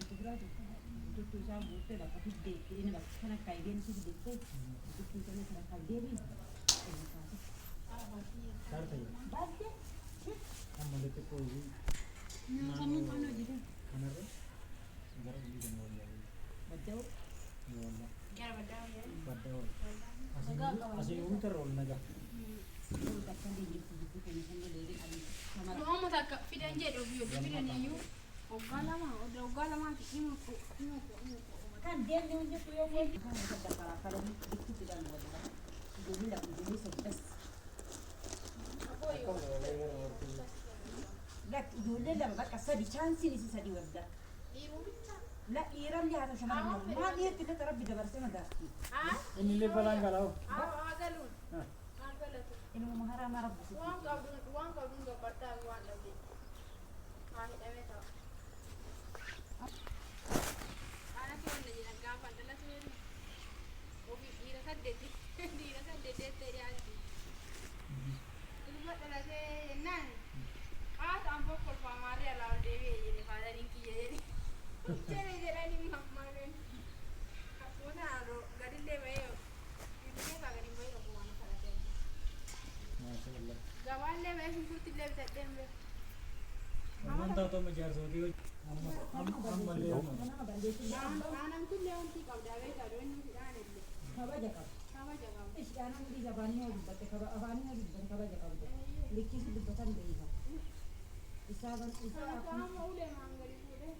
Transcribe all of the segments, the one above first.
tutto isaan guuttee bakka fiddee inni bakka kana kaayideen si fiddettee tuttuu sana kana kaayideen baay'ee amma letti koyi sammuu kana hojjete kanarra gara biyya kana wayyaa badda'u walla gara badda nagaa asii uutar ol naga bakka deebiitti jibbuu kennu sana deebiin adii kamara Mama takka fidan jedhu biyyo fidan iyyuu waggaa lamaati dhimma kan deemne hojjetu yoo boolli kan gadda karaa kalanii itti fidan walla ijoollee lama ijoollee saddas lak ijoollee lama bakka sadi chaansiin isi sadi wadda la dhiiran lihaata shamarran maa dhiirti illee rabbi dabarsee madaafti inni illee balaan galaawu ilmu maharaa mara buusu waan qabduun gabbartaa waan dhabde haa hidhamee ta'a. Aanatti wanta jedhan gaafa dhalatu ofii dhiira saddeettee dhiyaatti. Ilma dhalatee jennaan qaataan fokkolfaa maarree alaa ol deebi'ee jedhe faadaniin kiyya jedhe. Jedhe jedhanii mammaaleen akkuma gadillee bahee ilmee isaa gadi bahee ofumaan kadhatee. maashaallah Gabaallee bahee shunkurtillee bitadhee hin beeku. amantaa toma jaarsootii amma illee nama balleessu Aanaan kullee wanti qabdaa beekaa doonni midhaan illee kabaja qabu kabaja qabu. ishidhaan hundi afaanii yoo dubbatte afaanii yoo dubbatte kabaja qabdu likkisu dubbatan beeka isaa akkuma Amma ulee maangari fuudhee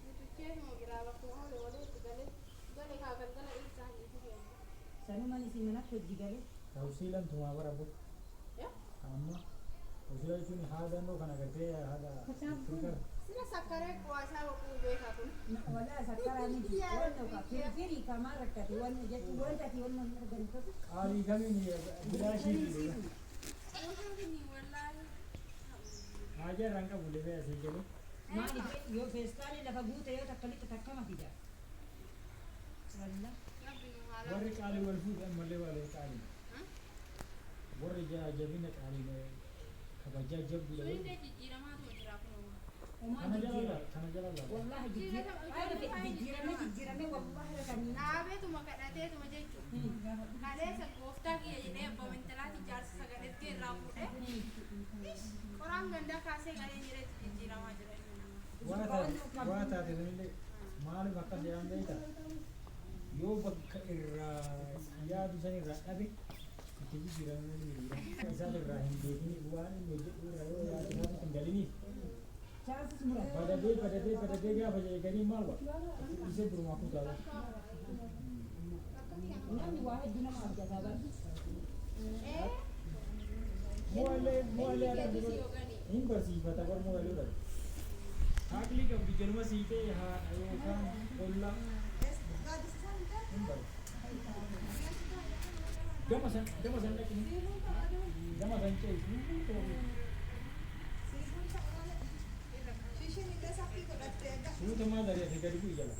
mutuchee moo biraa bakkuma ulee walitti galee galee kaa galgala ibsaan itti fe'ame. sanumaan isii manatti hojii galee tawsiilan tumaa bara bu amma tawsiila jechuun haada noo kana gartee haada afrikaa Sina sakkaree kuwaasaa boquu beekaa kun. wala sakkaraa miti wanna ka firii kamaa rakkate wanna jechu wanta ati wanna arganitu qaalii kamiin bilaashii Waan inni wallaahi. haajaa irraan qabu lebee asii jedhu maaliif yoo feestaalii lafa guute yoo takka lixa takkama fida walla Rabbi nu haala. warri qaalii wal fuudhan malee walee qaalii warri jabina qaalii kabajaa jabdu Suullee jijjiiramaatu jira kun. kana jala wallahi jijjiirame wallahi rakanii Dhaabeetuma kadhateetuma jechuun. Kaleessa gooftaa kiyya jedhee abbaa mentalaati jaarsa sagaleetti irraa fuudhee. Qoraan gandaa kaasee galee jireetti jijjiiramaa jira inni nama. waa taate sanillee maaliif akkas jedhan beekta yoo bakka irraa yaadu san irraa dhabe itti jijjiiramanii jira isaan irraa hin beekini waan inni hojjedhu irraa yoo yaadu isaan hin galiniif chaasis mura badadee gaafa eeganii maal wa isee durumaa kutaala namni waa hedduu nama abdataa barri mo'alee adda hin barsiifata bar mo'alee dha haaqlii qabdi jaluma siitee haadha yookaan olla hin barre gama san dhaqni gama san ceesu suuta maal ari'ate gadi bu'i jala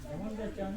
gamal dachaan